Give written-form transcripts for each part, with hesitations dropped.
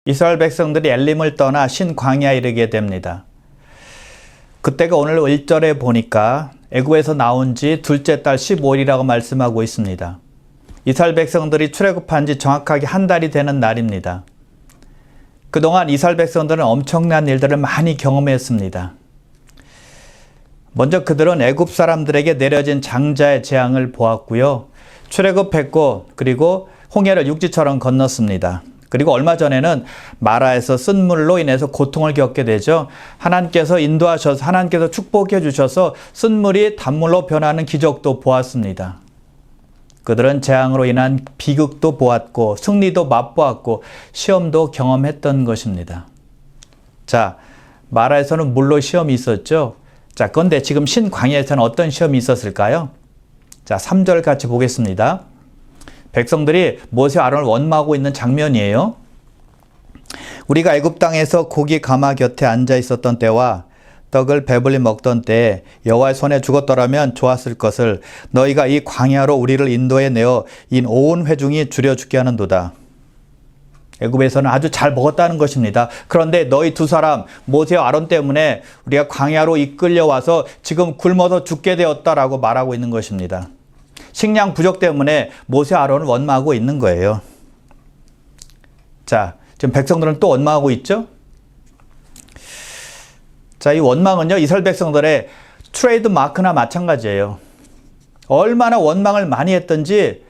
이스라엘 백성들이 엘림을 떠나 신광야에 이르게 됩니다. 그때가 오늘 1절에 보니까 애굽에서 나온 지 둘째 달 15일이라고 말씀하고 있습니다. 이스라엘 백성들이 출애굽한 지 정확하게 한 달이 되는 날입니다. 그동안 이스라엘 백성들은 엄청난 일들을 많이 경험했습니다. 먼저 그들은 애굽 사람들에게 내려진 장자의 재앙을 보았고요. 출애굽했고 그리고 홍해를 육지처럼 건넜습니다. 그리고 얼마 전에는 마라에서 쓴 물로 인해서 고통을 겪게 되죠. 하나님께서 인도하셔서 하나님께서 축복해 주셔서 쓴 물이 단물로 변하는 기적도 보았습니다. 그들은 재앙으로 인한 비극도 보았고 승리도 맛보았고 시험도 경험했던 것입니다. 자, 마라에서는 물로 시험이 있었죠. 자, 그런데 지금 신광야에서는 어떤 시험이 있었을까요? 자, 3절 같이 보겠습니다. 백성들이 모세와 아론을 원망하고 있는 장면이에요. 우리가 애굽 땅에서 고기 가마 곁에 앉아 있었던 때와 떡을 배불리 먹던 때에 여호와의 손에 죽었더라면 좋았을 것을 너희가 이 광야로 우리를 인도해 내어 인 온 회중이 줄여 죽게 하는도다. 애굽에서는 아주 잘 먹었다는 것입니다. 그런데 너희 두 사람 모세와 아론 때문에 우리가 광야로 이끌려 와서 지금 굶어서 죽게 되었다라고 말하고 있는 것입니다. 식량 부족 때문에 모세와 아론을 원망하고 있는 거예요. 자, 지금 백성들은 또 원망하고 있죠? 자, 이 원망은요, 이스라엘 백성들의 트레이드 마크나 마찬가지예요. 얼마나 원망을 많이 했던지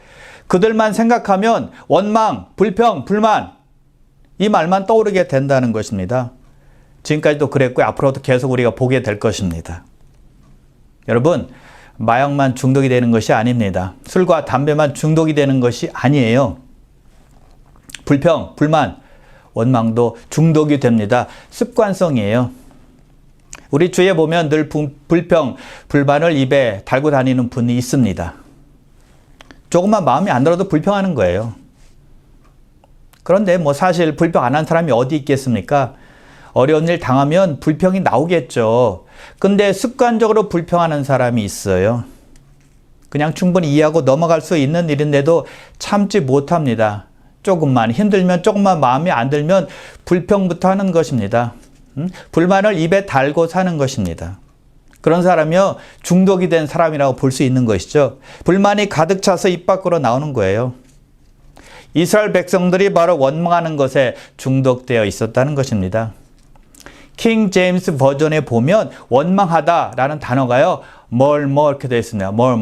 그들만 생각하면 원망, 불평, 불만 이 말만 떠오르게 된다는 것입니다. 지금까지도 그랬고 앞으로도 계속 우리가 보게 될 것입니다. 여러분, 마약만 중독이 되는 것이 아닙니다. 술과 담배만 중독이 되는 것이 아니에요. 불평, 불만, 원망도 중독이 됩니다. 습관성이에요. 우리 주위에 보면 늘 불평, 불만을 입에 달고 다니는 분이 있습니다. 조금만 마음에 안 들어도 불평하는 거예요. 그런데 뭐 사실 불평 안 한 사람이 어디 있겠습니까? 어려운 일 당하면 불평이 나오겠죠. 근데 습관적으로 불평하는 사람이 있어요. 그냥 충분히 이해하고 넘어갈 수 있는 일인데도 참지 못합니다. 조금만 힘들면 조금만 마음에 안 들면 불평부터 하는 것입니다. 불만을 입에 달고 사는 것입니다. 그런 사람이요, 중독이 된 사람이라고 볼 수 있는 것이죠. 불만이 가득 차서 입 밖으로 나오는 거예요. 이스라엘 백성들이 바로 원망하는 것에 중독되어 있었다는 것입니다. 킹 제임스 버전에 보면 원망하다라는 단어가요, 뭘 이렇게 되어 있습니다. 뭘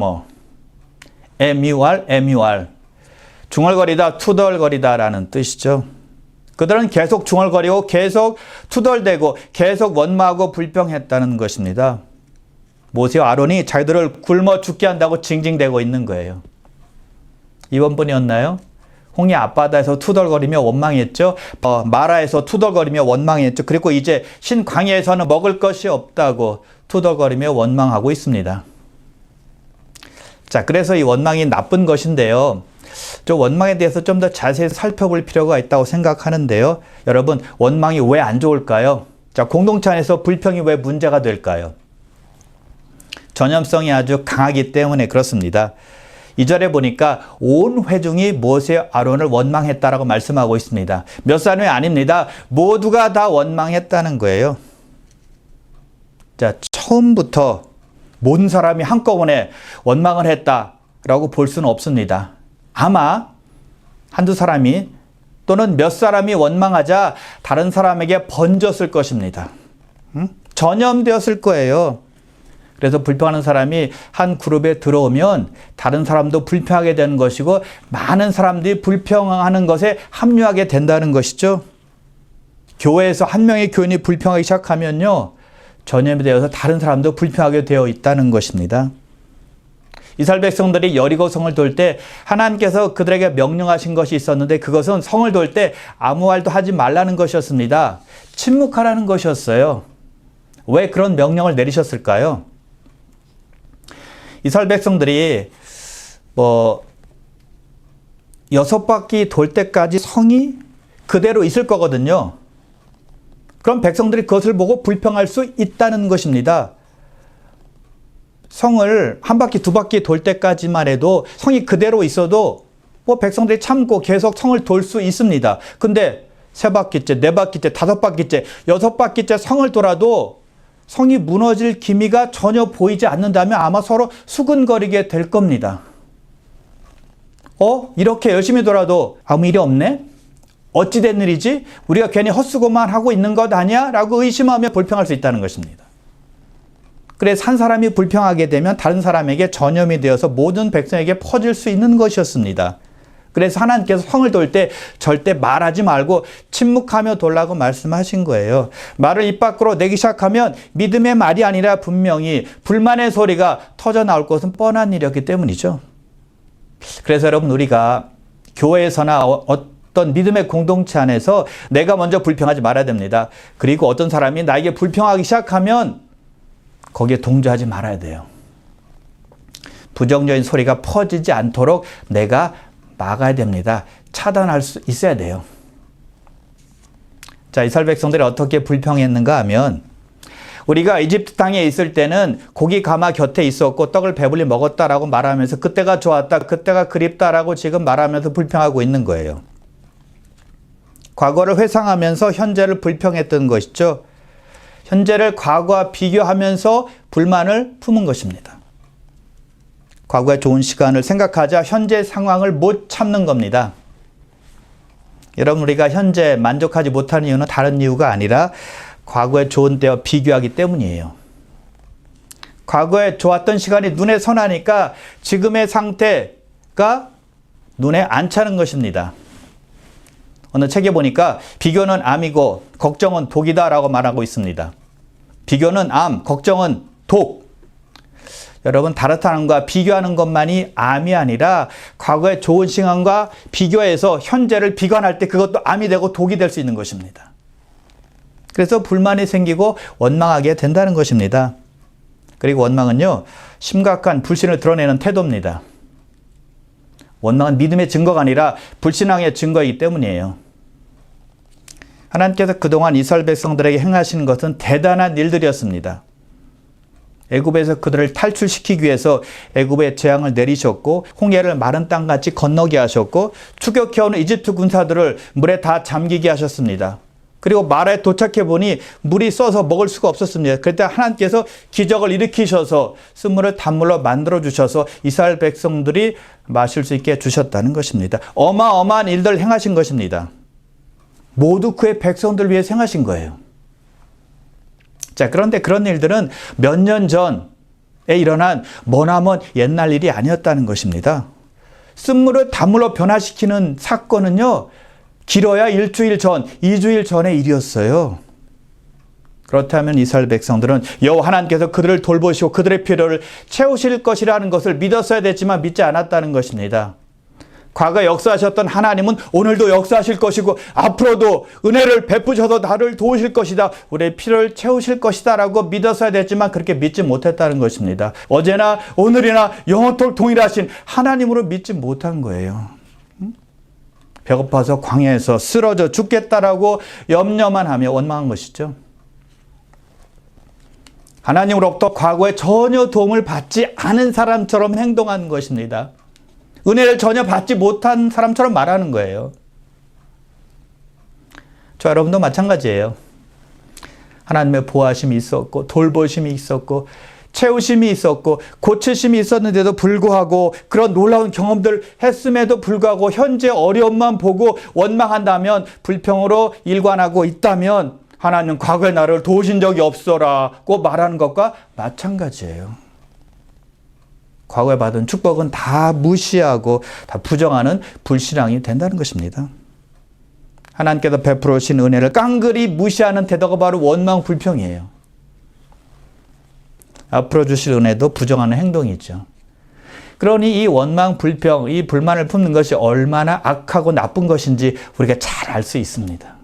MUR 중얼거리다, 투덜거리다라는 뜻이죠. 그들은 계속 중얼거리고 계속 투덜대고 계속 원망하고 불평했다는 것입니다. 모세와 아론이 자기들을 굶어 죽게 한다고 징징대고 있는 거예요. 이번 분이었나요? 홍해 앞바다에서 투덜거리며 원망했죠. 마라에서 투덜거리며 원망했죠. 그리고 이제 신광야에서는 먹을 것이 없다고 투덜거리며 원망하고 있습니다. 자, 그래서 이 원망이 나쁜 것인데요. 저 원망에 대해서 좀 더 자세히 살펴볼 필요가 있다고 생각하는데요. 여러분, 원망이 왜 안 좋을까요? 자, 공동체 안에서 불평이 왜 문제가 될까요? 전염성이 아주 강하기 때문에 그렇습니다. 2절에 보니까 온 회중이 모세 아론을 원망했다라고 말씀하고 있습니다. 몇 사람이 아닙니다. 모두가 다 원망했다는 거예요. 자, 처음부터 모든 사람이 한꺼번에 원망을 했다라고 볼 수는 없습니다. 아마 한두 사람이 또는 몇 사람이 원망하자 다른 사람에게 번졌을 것입니다. 전염되었을 거예요. 그래서 불평하는 사람이 한 그룹에 들어오면 다른 사람도 불평하게 되는 것이고 많은 사람들이 불평하는 것에 합류하게 된다는 것이죠. 교회에서 한 명의 교인이 불평하기 시작하면요, 전염이 되어서 다른 사람도 불평하게 되어 있다는 것입니다. 이스라엘 백성들이 여리고 성을 돌 때 하나님께서 그들에게 명령하신 것이 있었는데 그것은 성을 돌 때 아무 말도 하지 말라는 것이었습니다. 침묵하라는 것이었어요. 왜 그런 명령을 내리셨을까요? 이스라엘 백성들이 6바퀴 돌 때까지 성이 그대로 있을 거거든요. 그럼 백성들이 그것을 보고 불평할 수 있다는 것입니다. 성을 한 바퀴, 두 바퀴 돌 때까지만 해도 성이 그대로 있어도 백성들이 참고 계속 성을 돌 수 있습니다. 근데 세 바퀴째, 네 바퀴째, 다섯 바퀴째, 여섯 바퀴째 성을 돌아도 성이 무너질 기미가 전혀 보이지 않는다면 아마 서로 수근거리게 될 겁니다. 이렇게 열심히 돌아도 아무 일이 없네? 어찌된 일이지? 우리가 괜히 헛수고만 하고 있는 것 아니야? 라고 의심하며 불평할 수 있다는 것입니다. 그래서 한 사람이 불평하게 되면 다른 사람에게 전염이 되어서 모든 백성에게 퍼질 수 있는 것이었습니다. 그래서 하나님께서 성을 돌 때 절대 말하지 말고 침묵하며 돌라고 말씀하신 거예요. 말을 입 밖으로 내기 시작하면 믿음의 말이 아니라 분명히 불만의 소리가 터져 나올 것은 뻔한 일이었기 때문이죠. 그래서 여러분, 우리가 교회에서나 어떤 믿음의 공동체 안에서 내가 먼저 불평하지 말아야 됩니다. 그리고 어떤 사람이 나에게 불평하기 시작하면 거기에 동조하지 말아야 돼요. 부정적인 소리가 퍼지지 않도록 내가 막아야 됩니다. 차단할 수 있어야 돼요. 자, 이스라엘 백성들이 어떻게 불평했는가 하면, 우리가 이집트 땅에 있을 때는 고기 가마 곁에 있었고 떡을 배불리 먹었다라고 말하면서 그때가 좋았다, 그때가 그립다라고 지금 말하면서 불평하고 있는 거예요. 과거를 회상하면서 현재를 불평했던 것이죠. 현재를 과거와 비교하면서 불만을 품은 것입니다. 과거의 좋은 시간을 생각하자 현재 상황을 못 참는 겁니다. 여러분, 우리가 현재 만족하지 못하는 이유는 다른 이유가 아니라 과거의 좋은 때와 비교하기 때문이에요. 과거에 좋았던 시간이 눈에 선하니까 지금의 상태가 눈에 안 차는 것입니다. 어느 책에 보니까 비교는 암이고 걱정은 독이다라고 말하고 있습니다. 비교는 암, 걱정은 독. 여러분, 다르다는 것과 비교하는 것만이 암이 아니라 과거의 좋은 시간과 비교해서 현재를 비관할 때 그것도 암이 되고 독이 될 수 있는 것입니다. 그래서 불만이 생기고 원망하게 된다는 것입니다. 그리고 원망은요, 심각한 불신을 드러내는 태도입니다. 원망은 믿음의 증거가 아니라 불신앙의 증거이기 때문이에요. 하나님께서 그동안 이스라엘 백성들에게 행하신 것은 대단한 일들이었습니다. 애굽에서 그들을 탈출시키기 위해서 애굽의 재앙을 내리셨고, 홍해를 마른 땅같이 건너게 하셨고, 추격해오는 이집트 군사들을 물에 다 잠기게 하셨습니다. 그리고 마라에 도착해 보니 물이 써서 먹을 수가 없었습니다. 그때 하나님께서 기적을 일으키셔서 쓴물을 단물로 만들어 주셔서 이스라엘 백성들이 마실 수 있게 해주셨다는 것입니다. 어마어마한 일들을 행하신 것입니다. 모두 그의 백성들을 위해 행하신 거예요. 자, 그런데 그런 일들은 몇 년 전에 일어난 머나먼 옛날 일이 아니었다는 것입니다. 쓴물을 단물로 변화시키는 사건은요, 길어야 일주일 전, 2주일 전의 일이었어요. 그렇다면 이스라엘 백성들은 여호와 하나님께서 그들을 돌보시고 그들의 필요를 채우실 것이라는 것을 믿었어야 됐지만 믿지 않았다는 것입니다. 과거 역사하셨던 하나님은 오늘도 역사하실 것이고 앞으로도 은혜를 베푸셔서 나를 도우실 것이다, 우리의 필요를 채우실 것이다 라고 믿었어야 됐지만 그렇게 믿지 못했다는 것입니다. 어제나 오늘이나 영원토록 동일하신 하나님으로 믿지 못한 거예요. 배고파서 광야에서 쓰러져 죽겠다라고 염려만 하며 원망한 것이죠. 하나님으로부터 과거에 전혀 도움을 받지 않은 사람처럼 행동한 것입니다. 은혜를 전혀 받지 못한 사람처럼 말하는 거예요. 저 여러분도 마찬가지예요. 하나님의 보호하심이 있었고 돌보심이 있었고 채우심이 있었고 고치심이 있었는데도 불구하고 그런 놀라운 경험들 했음에도 불구하고 현재 어려움만 보고 원망한다면, 불평으로 일관하고 있다면 하나님 과거의 나를 도우신 적이 없어라고 말하는 것과 마찬가지예요. 과거에 받은 축복은 다 무시하고 다 부정하는 불신앙이 된다는 것입니다. 하나님께서 베풀어 주신 은혜를 깡그리 무시하는 태도가 바로 원망 불평이에요. 앞으로 주실 은혜도 부정하는 행동이죠. 그러니 이 원망 불평, 이 불만을 품는 것이 얼마나 악하고 나쁜 것인지 우리가 잘 알 수 있습니다.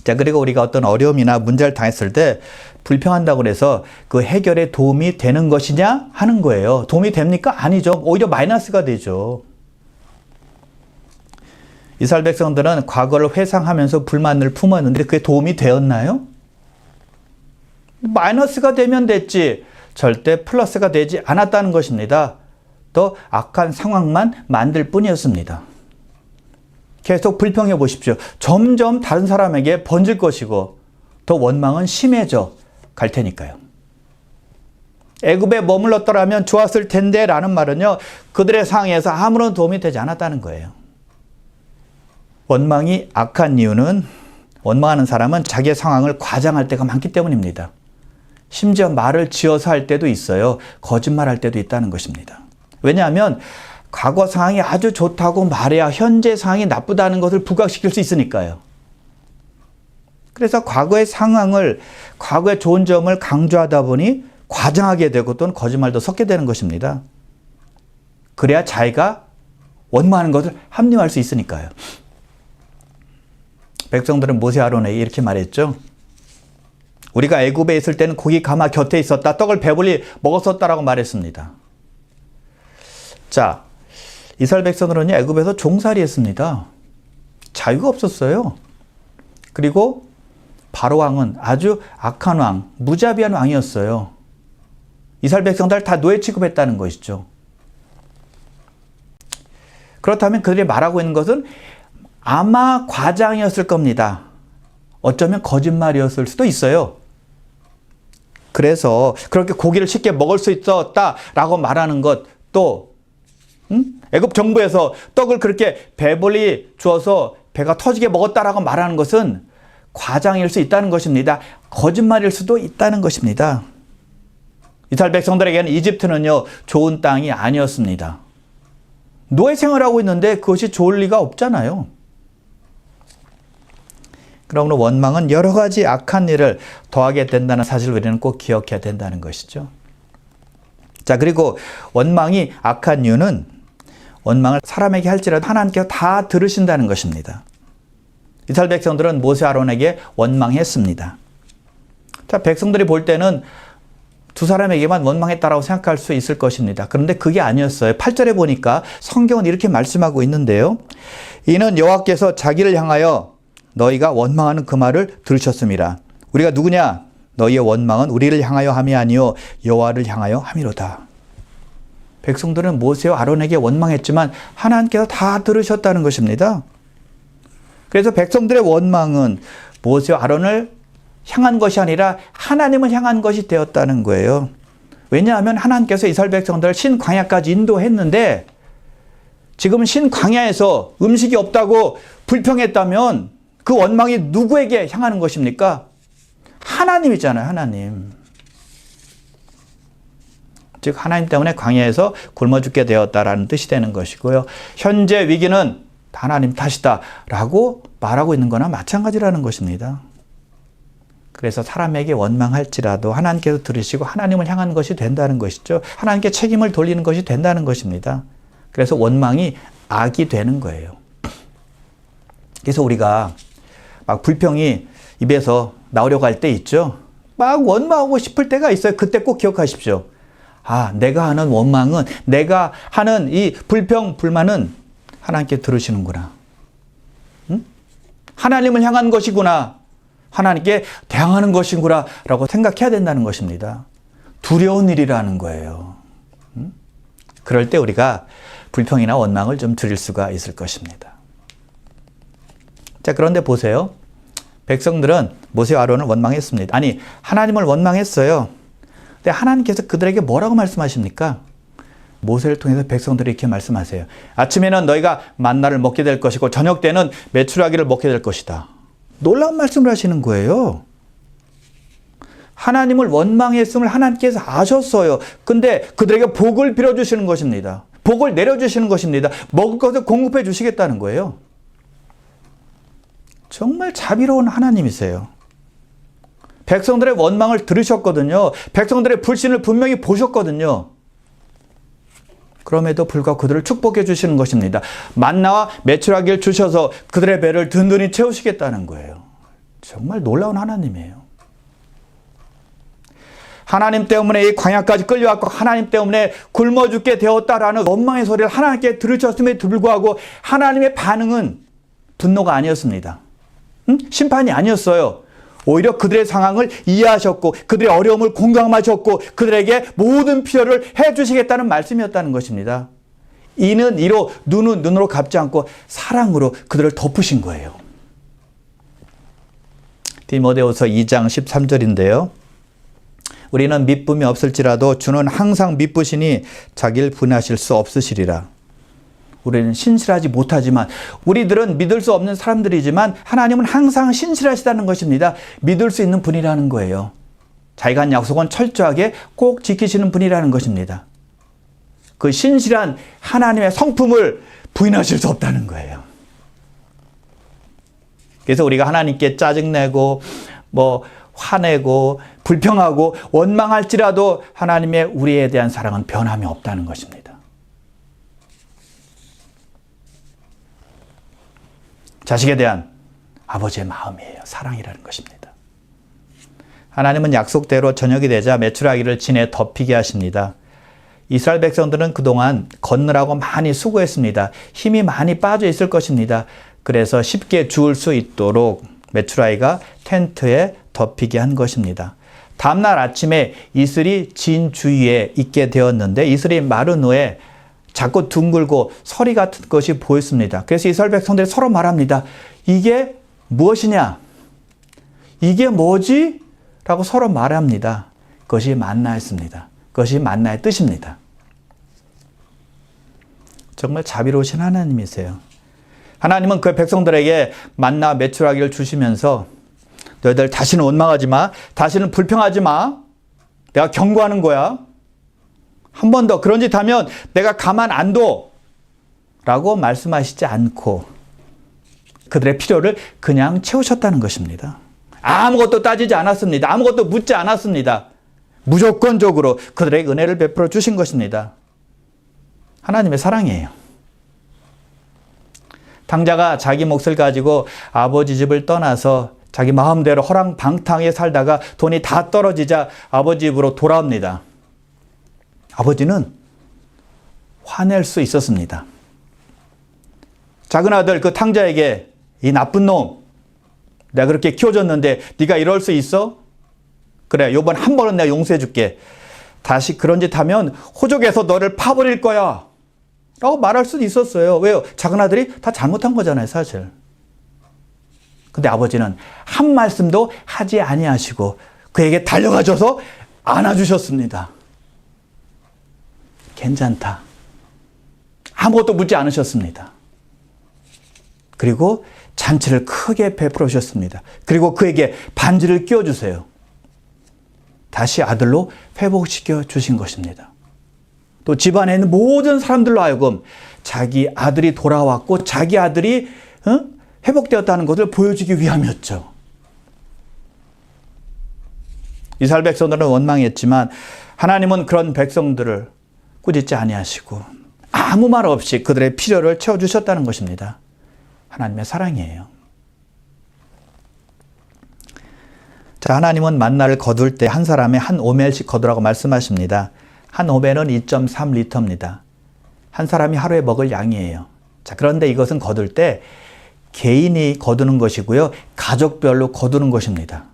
자, 그리고 우리가 어떤 어려움이나 문제를 당했을 때 불평한다고 해서 그 해결에 도움이 되는 것이냐 하는 거예요. 도움이 됩니까? 아니죠. 오히려 마이너스가 되죠. 이스라엘 백성들은 과거를 회상하면서 불만을 품었는데 그게 도움이 되었나요? 마이너스가 되면 됐지 절대 플러스가 되지 않았다는 것입니다. 더 악한 상황만 만들 뿐이었습니다. 계속 불평해 보십시오. 점점 다른 사람에게 번질 것이고 더 원망은 심해져 갈 테니까요. 애굽에 머물렀더라면 좋았을 텐데 라는 말은요, 그들의 상황에서 아무런 도움이 되지 않았다는 거예요. 원망이 악한 이유는, 원망하는 사람은 자기의 상황을 과장할 때가 많기 때문입니다. 심지어 말을 지어서 할 때도 있어요. 거짓말할 때도 있다는 것입니다. 왜냐하면 과거 상황이 아주 좋다고 말해야 현재 상황이 나쁘다는 것을 부각시킬 수 있으니까요. 그래서 과거의 상황을, 과거의 좋은 점을 강조하다 보니 과장하게 되고 또는 거짓말도 섞게 되는 것입니다. 그래야 자기가 원망하는 것을 합리화할 수 있으니까요. 백성들은 모세 아론에게 이렇게 말했죠. 우리가 애굽에 있을 때는 고기 가마 곁에 있었다. 떡을 배불리 먹었었다라고 말했습니다. 자, 이스라엘 백성들은요, 애굽에서 종살이 했습니다. 자유가 없었어요. 그리고 바로 왕은 아주 악한 왕, 무자비한 왕이었어요. 이스라엘 백성들 다 노예 취급했다는 것이죠. 그렇다면 그들이 말하고 있는 것은 아마 과장이었을 겁니다. 어쩌면 거짓말이었을 수도 있어요. 그래서 그렇게 고기를 쉽게 먹을 수 있었다라고 말하는 것, 또 애굽 정부에서 떡을 그렇게 배불리 주어서 배가 터지게 먹었다라고 말하는 것은 과장일 수 있다는 것입니다. 거짓말일 수도 있다는 것입니다. 이스라엘 백성들에게는 이집트는요, 좋은 땅이 아니었습니다. 노예 생활하고 있는데 그것이 좋을 리가 없잖아요. 그러므로 원망은 여러 가지 악한 일을 더하게 된다는 사실을 우리는 꼭 기억해야 된다는 것이죠. 자, 그리고 원망이 악한 이유는, 원망을 사람에게 할지라도 하나님께서 다 들으신다는 것입니다. 이스라엘 백성들은 모세 아론에게 원망했습니다. 자, 백성들이 볼 때는 두 사람에게만 원망했다라고 생각할 수 있을 것입니다. 그런데 그게 아니었어요. 8절에 보니까 성경은 이렇게 말씀하고 있는데요. 이는 여호와께서 자기를 향하여 너희가 원망하는 그 말을 들으셨음이라. 우리가 누구냐? 너희의 원망은 우리를 향하여 함이 아니요 여호와를 향하여 함이로다. 백성들은 모세와 아론에게 원망했지만 하나님께서 다 들으셨다는 것입니다. 그래서 백성들의 원망은 모세와 아론을 향한 것이 아니라 하나님을 향한 것이 되었다는 거예요. 왜냐하면 하나님께서 이스라엘 백성들을 신광야까지 인도했는데 지금 신광야에서 음식이 없다고 불평했다면 그 원망이 누구에게 향하는 것입니까? 하나님이잖아요, 하나님. 즉 하나님 때문에 광야에서 굶어 죽게 되었다라는 뜻이 되는 것이고요. 현재 위기는 하나님 탓이다라고 말하고 있는 거나 마찬가지라는 것입니다. 그래서 사람에게 원망할지라도 하나님께서 들으시고 하나님을 향하는 것이 된다는 것이죠. 하나님께 책임을 돌리는 것이 된다는 것입니다. 그래서 원망이 악이 되는 거예요. 그래서 우리가 막 불평이 입에서 나오려고 할 때 있죠. 막 원망하고 싶을 때가 있어요. 그때 꼭 기억하십시오. 아, 내가 하는 원망은, 내가 하는 이 불평, 불만은 하나님께 들으시는구나. 응? 하나님을 향한 것이구나. 하나님께 대항하는 것이구나 라고 생각해야 된다는 것입니다. 두려운 일이라는 거예요. 그럴 때 우리가 불평이나 원망을 좀 줄일 수가 있을 것입니다. 자, 그런데 보세요. 백성들은 모세와 아론을 원망했습니다. 아니, 하나님을 원망했어요. 근데 하나님께서 그들에게 뭐라고 말씀하십니까? 모세를 통해서 백성들이 이렇게 말씀하세요. 아침에는 너희가 만나를 먹게 될 것이고 저녁 때는 메추라기를 먹게 될 것이다. 놀라운 말씀을 하시는 거예요. 하나님을 원망했음을 하나님께서 아셨어요. 근데 그들에게 복을 빌어주시는 것입니다. 복을 내려주시는 것입니다. 먹을 것을 공급해 주시겠다는 거예요. 정말 자비로운 하나님이세요. 백성들의 원망을 들으셨거든요. 백성들의 불신을 분명히 보셨거든요. 그럼에도 불구하고 그들을 축복해 주시는 것입니다. 만나와 메추라기를 주셔서 그들의 배를 든든히 채우시겠다는 거예요. 정말 놀라운 하나님이에요. 하나님 때문에 이 광야까지 끌려왔고 하나님 때문에 굶어 죽게 되었다라는 원망의 소리를 하나님께 들으셨음에도 불구하고 하나님의 반응은 분노가 아니었습니다. 심판이 아니었어요. 오히려 그들의 상황을 이해하셨고 그들의 어려움을 공감하셨고 그들에게 모든 필요를 해주시겠다는 말씀이었다는 것입니다. 이는 이로, 눈은 눈으로 갚지 않고 사랑으로 그들을 덮으신 거예요. 디모데후서 2장 13절인데요. 우리는 미쁨이 없을지라도 주는 항상 미쁘시니 자기를 분하실 수 없으시리라. 우리는 신실하지 못하지만, 우리들은 믿을 수 없는 사람들이지만 하나님은 항상 신실하시다는 것입니다. 믿을 수 있는 분이라는 거예요. 자기가 한 약속은 철저하게 꼭 지키시는 분이라는 것입니다. 그 신실한 하나님의 성품을 부인하실 수 없다는 거예요. 그래서 우리가 하나님께 짜증내고 화내고 불평하고 원망할지라도 하나님의 우리에 대한 사랑은 변함이 없다는 것입니다. 자식에 대한 아버지의 마음이에요. 사랑이라는 것입니다. 하나님은 약속대로 저녁이 되자 메추라기를 진에 덮이게 하십니다. 이스라엘 백성들은 그동안 걷느라고 많이 수고했습니다. 힘이 많이 빠져 있을 것입니다. 그래서 쉽게 주울 수 있도록 메추라기가 텐트에 덮이게 한 것입니다. 다음날 아침에 이슬이 진 주위에 있게 되었는데 이슬이 마른 후에 자꾸 둥글고 서리 같은 것이 보였습니다. 그래서 이스라엘 백성들이 서로 말합니다. 이게 무엇이냐? 이게 뭐지? 라고 서로 말합니다. 그것이 만나였습니다. 그것이 만나의 뜻입니다. 정말 자비로우신 하나님이세요. 하나님은 그 백성들에게 만나 메추라기를 주시면서 너희들 다시는 원망하지 마. 다시는 불평하지 마. 내가 경고하는 거야. 한 번 더 그런 짓 하면 내가 가만 안 둬. 라고 말씀하시지 않고 그들의 필요를 그냥 채우셨다는 것입니다. 아무것도 따지지 않았습니다. 아무것도 묻지 않았습니다. 무조건적으로 그들에게 은혜를 베풀어 주신 것입니다. 하나님의 사랑이에요. 당자가 자기 몫을 가지고 아버지 집을 떠나서 자기 마음대로 허랑방탕에 살다가 돈이 다 떨어지자 아버지 집으로 돌아옵니다. 아버지는 화낼 수 있었습니다. 작은 아들 그 탕자에게 이 나쁜 놈, 내가 그렇게 키워줬는데 네가 이럴 수 있어? 그래, 요번 한 번은 내가 용서해 줄게. 다시 그런 짓 하면 호적에서 너를 파버릴 거야. 라고 말할 수도 있었어요. 왜요? 작은 아들이 다 잘못한 거잖아요, 사실. 근데 아버지는 한 말씀도 하지 아니하시고 그에게 달려가셔서 안아주셨습니다. 괜찮다. 아무것도 묻지 않으셨습니다. 그리고 잔치를 크게 베풀어 주셨습니다. 그리고 그에게 반지를 끼워주세요. 다시 아들로 회복시켜 주신 것입니다. 또 집안에 있는 모든 사람들로 하여금 자기 아들이 돌아왔고 자기 아들이 회복되었다는 것을 보여주기 위함이었죠. 이스라엘 백성들은 원망했지만 하나님은 그런 백성들을 꾸짖지 아니하시고 아무 말 없이 그들의 필요를 채워주셨다는 것입니다. 하나님의 사랑이에요. 자, 하나님은 만나를 거둘 때 한 사람에 한 오멜씩 거두라고 말씀하십니다. 한 오멜은 2.3리터입니다. 한 사람이 하루에 먹을 양이에요. 자, 그런데 이것은 거둘 때 개인이 거두는 것이고요. 가족별로 거두는 것입니다.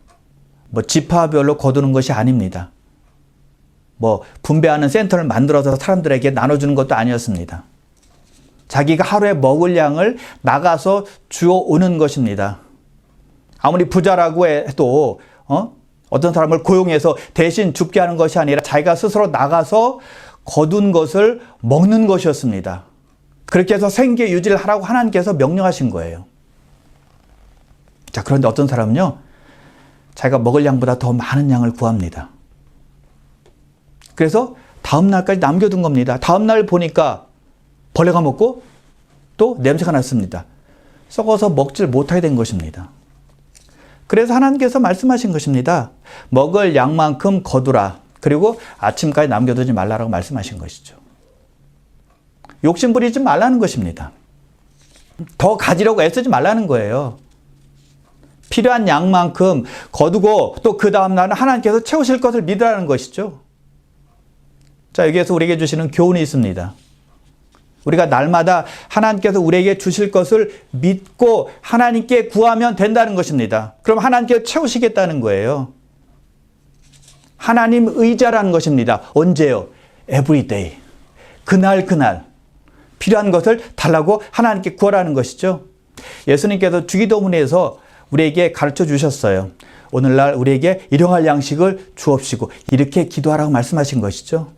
지파별로 거두는 것이 아닙니다. 분배하는 센터를 만들어서 사람들에게 나눠주는 것도 아니었습니다. 자기가 하루에 먹을 양을 나가서 주워 오는 것입니다. 아무리 부자라고 해도 어떤 사람을 고용해서 대신 줍게 하는 것이 아니라 자기가 스스로 나가서 거둔 것을 먹는 것이었습니다. 그렇게 해서 생계 유지를 하라고 하나님께서 명령하신 거예요. 자, 그런데 어떤 사람은요, 자기가 먹을 양보다 더 많은 양을 구합니다. 그래서 다음 날까지 남겨둔 겁니다. 다음 날 보니까 벌레가 먹고 또 냄새가 났습니다. 썩어서 먹질 못하게 된 것입니다. 그래서 하나님께서 말씀하신 것입니다. 먹을 양만큼 거두라. 그리고 아침까지 남겨두지 말라라고 말씀하신 것이죠. 욕심 부리지 말라는 것입니다. 더 가지려고 애쓰지 말라는 거예요. 필요한 양만큼 거두고 또 그 다음 날은 하나님께서 채우실 것을 믿으라는 것이죠. 자, 여기에서 우리에게 주시는 교훈이 있습니다. 우리가 날마다 하나님께서 우리에게 주실 것을 믿고 하나님께 구하면 된다는 것입니다. 그럼 하나님께서 채우시겠다는 거예요. 하나님 의자라는 것입니다. 언제요? Every day. 그날 필요한 것을 달라고 하나님께 구하라는 것이죠. 예수님께서 주기도문에서 우리에게 가르쳐 주셨어요. 오늘날 우리에게 일용할 양식을 주옵시고 이렇게 기도하라고 말씀하신 것이죠.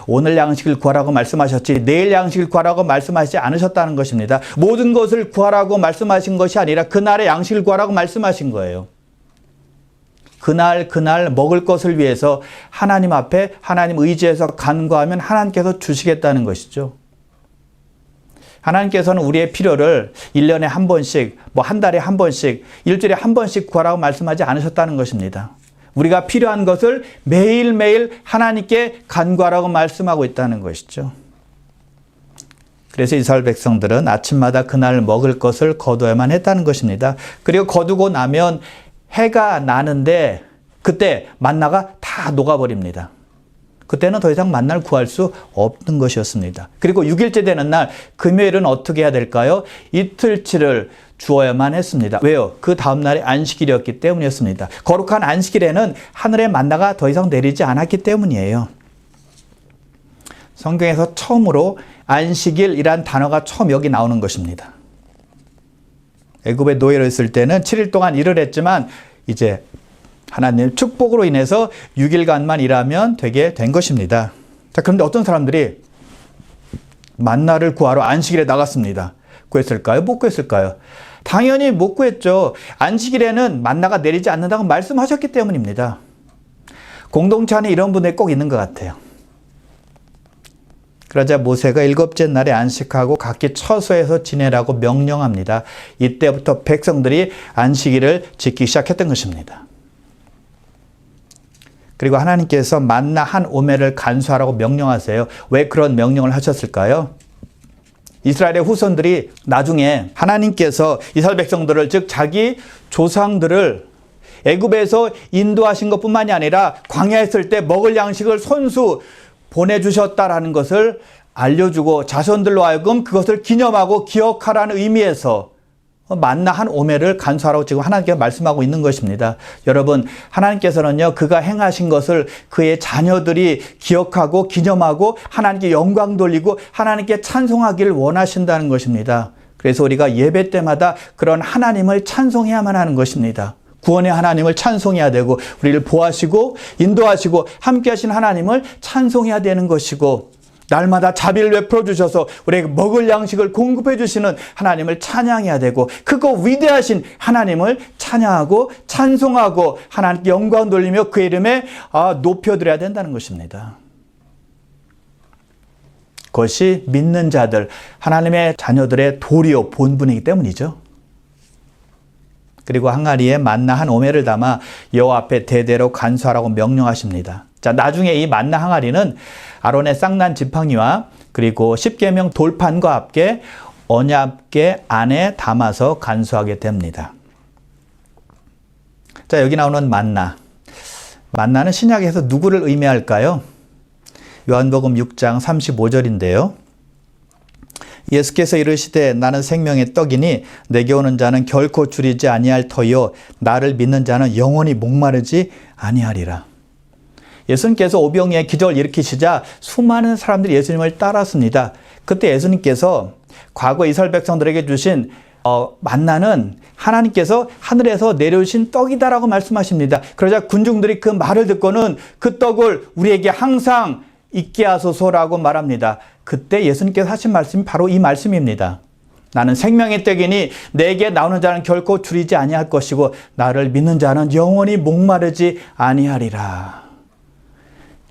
오늘 양식을 구하라고 말씀하셨지 내일 양식을 구하라고 말씀하시지 않으셨다는 것입니다. 모든 것을 구하라고 말씀하신 것이 아니라 그날의 양식을 구하라고 말씀하신 거예요. 그날 먹을 것을 위해서 하나님 앞에 하나님 의지해서 간구하면 하나님께서 주시겠다는 것이죠. 하나님께서는 우리의 필요를 1년에 한 번씩, 한 달에 한 번씩, 일주일에 한 번씩 구하라고 말씀하지 않으셨다는 것입니다. 우리가 필요한 것을 매일매일 하나님께 간구하라고 말씀하고 있다는 것이죠. 그래서 이스라엘 백성들은 아침마다 그날 먹을 것을 거두어야만 했다는 것입니다. 그리고 거두고 나면 해가 나는데 그때 만나가 다 녹아버립니다. 그때는 더 이상 만나를 구할 수 없는 것이었습니다. 그리고 6일째 되는 날 금요일은 어떻게 해야 될까요? 이틀치를 주어야만 했습니다. 왜요? 그 다음날이 안식일이었기 때문이었습니다. 거룩한 안식일에는 하늘의 만나가 더 이상 내리지 않았기 때문이에요. 성경에서 처음으로 안식일이란 단어가 처음 여기 나오는 것입니다. 애굽에 노예로 있을 때는 7일 동안 일을 했지만 이제 하나님의 축복으로 인해서 6일간만 일하면 되게 된 것입니다. 자, 그런데 어떤 사람들이 만나를 구하러 안식일에 나갔습니다. 구했을까요? 못 구했을까요? 당연히 못 구했죠. 안식일에는 만나가 내리지 않는다고 말씀하셨기 때문입니다. 공동체 안에 이런 분들이 꼭 있는 것 같아요. 그러자 모세가 7째 날에 안식하고 각기 처소에서 지내라고 명령합니다. 이때부터 백성들이 안식일을 지키기 시작했던 것입니다. 그리고 하나님께서 만나 한 오매를 간수하라고 명령하세요. 왜 그런 명령을 하셨을까요? 이스라엘의 후손들이 나중에 하나님께서 이스라엘 백성들을 즉 자기 조상들을 애굽에서 인도하신 것뿐만이 아니라 광야에 있을 때 먹을 양식을 손수 보내주셨다라는 것을 알려주고 자손들로 하여금 그것을 기념하고 기억하라는 의미에서 만나 한 오매를 간수하라고 지금 하나님께서 말씀하고 있는 것입니다. 여러분, 하나님께서는요, 그가 행하신 것을 그의 자녀들이 기억하고 기념하고 하나님께 영광 돌리고 하나님께 찬송하기를 원하신다는 것입니다. 그래서 우리가 예배 때마다 그런 하나님을 찬송해야만 하는 것입니다. 구원의 하나님을 찬송해야 되고 우리를 보호하시고 인도하시고 함께 하신 하나님을 찬송해야 되는 것이고 날마다 자비를 베풀어 주셔서 우리에게 먹을 양식을 공급해 주시는 하나님을 찬양해야 되고 크고 위대하신 하나님을 찬양하고 찬송하고 하나님께 영광 돌리며 그의 이름에 높여드려야 된다는 것입니다. 그것이 믿는 자들, 하나님의 자녀들의 도리요 본분이기 때문이죠. 그리고 항아리에 만나 한 오매를 담아 여호와 앞에 대대로 간수하라고 명령하십니다. 자, 나중에 이 만나 항아리는 아론의 쌍난 지팡이와 그리고 십계명 돌판과 함께 언약궤 안에 담아서 간수하게 됩니다. 자, 여기 나오는 만나. 만나는 신약에서 누구를 의미할까요? 요한복음 6장 35절인데요. 예수께서 이르시되 나는 생명의 떡이니 내게 오는 자는 결코 줄이지 아니할 터요 나를 믿는 자는 영원히 목마르지 아니하리라. 예수님께서 오병이의 기적을 일으키시자 수많은 사람들이 예수님을 따랐습니다. 그때 예수님께서 과거 이스라엘 백성들에게 주신 만나는 하나님께서 하늘에서 내려오신 떡이다라고 말씀하십니다. 그러자 군중들이 그 말을 듣고는 그 떡을 우리에게 항상 있게 하소서라고 말합니다. 그때 예수님께서 하신 말씀이 바로 이 말씀입니다. 나는 생명의 떡이니 내게 나오는 자는 결코 줄이지 아니할 것이고 나를 믿는 자는 영원히 목마르지 아니하리라.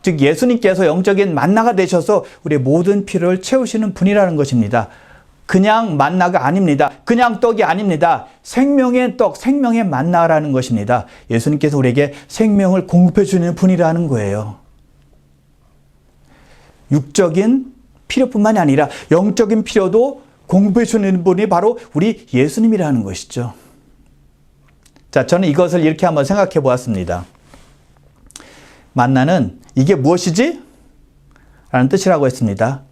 즉 예수님께서 영적인 만나가 되셔서 우리의 모든 필요를 채우시는 분이라는 것입니다. 그냥 만나가 아닙니다. 그냥 떡이 아닙니다. 생명의 떡, 생명의 만나라는 것입니다. 예수님께서 우리에게 생명을 공급해 주는 분이라는 거예요. 육적인 필요뿐만이 아니라 영적인 필요도 공급해 주는 분이 바로 우리 예수님이라는 것이죠. 자, 저는 이것을 이렇게 한번 생각해 보았습니다. 만나는 이게 무엇이지? 라는 뜻이라고 했습니다.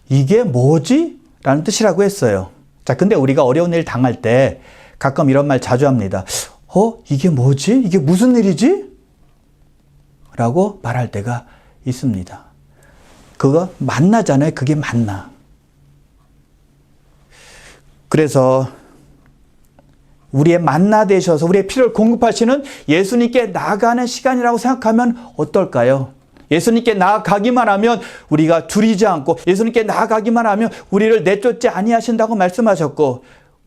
이게 뭐지? 라는 뜻이라고 했어요. 자, 근데 우리가 어려운 일 당할 때 가끔 이런 말 자주 합니다. 이게 뭐지? 이게 무슨 일이지? 라고 말할 때가 있습니다. 그거 만나잖아요. 그게 만나. 그래서 우리의 만나 되셔서 우리의 필요를 공급하시는 예수님께 나아가는 시간이라고 생각하면 어떨까요? 예수님께 나아가기만 하면 우리가 두리지 않고 예수님께 나아가기만 하면 우리를 내쫓지 아니하신다고 말씀하셨고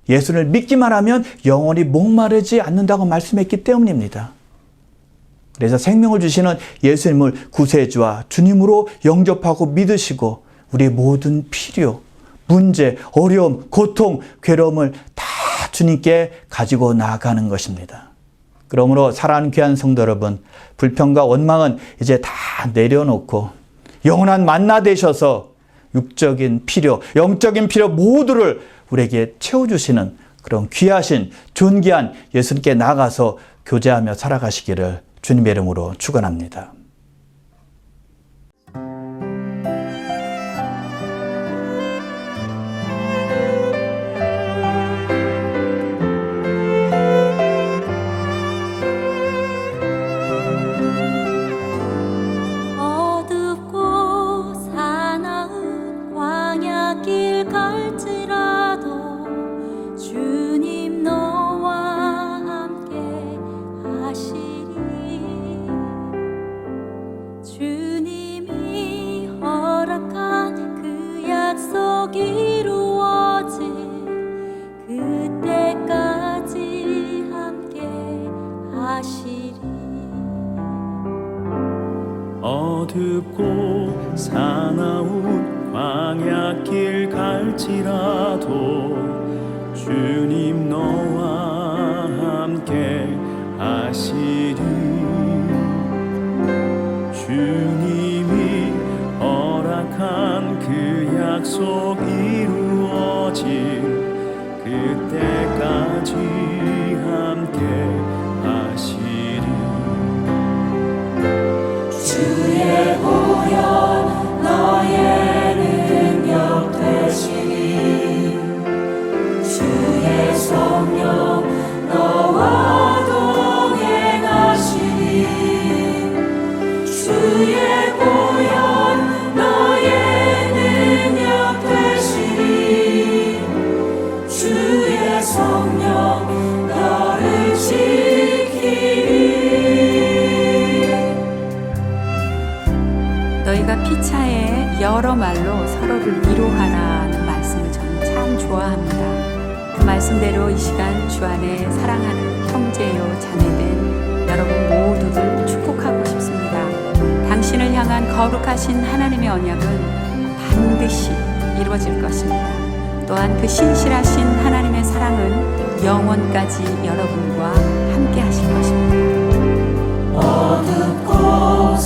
예수를 믿기만 하면 영원히 목마르지 않는다고 말씀했기 때문입니다. 그래서 생명을 주시는 예수님을 구세주와 주님으로 영접하고 믿으시고 우리의 모든 필요, 문제, 어려움, 고통, 괴로움을 다 주님께 가지고 나아가는 것입니다. 그러므로 사랑하는 귀한 성도 여러분, 불평과 원망은 이제 다 내려놓고 영원한 만나 되셔서 육적인 필요, 영적인 필요 모두를 우리에게 채워주시는 그런 귀하신 존귀한 예수님께 나아가서 교제하며 살아가시기를 주님의 이름으로 축원합니다. 어둡고 사나운 광야길 갈지라도 주님 너와 함께 하시리. 주님이 허락한 그 약속 이루어질 그때까지 함께 하시리. 주의 보혈 너의 능력 되시니 주의 성령 너와 동행하시니 주의 보혈 너의 능력 되시니 주의 성령 너를 지키니. 너희가 피차에 여러 말로 서로를 위로하라는 말씀을 저는 참 좋아합니다. 그 말씀대로 이 시간 주 안에 사랑하는 형제요 자매된 여러분 모두들 축복하고 싶습니다. 당신을 향한 거룩하신 하나님의 언약은 반드시 이루어질 것입니다. 또한 그 신실하신 하나님의 사랑은 영원까지 여러분과 함께 하실 것입니다. 어둡고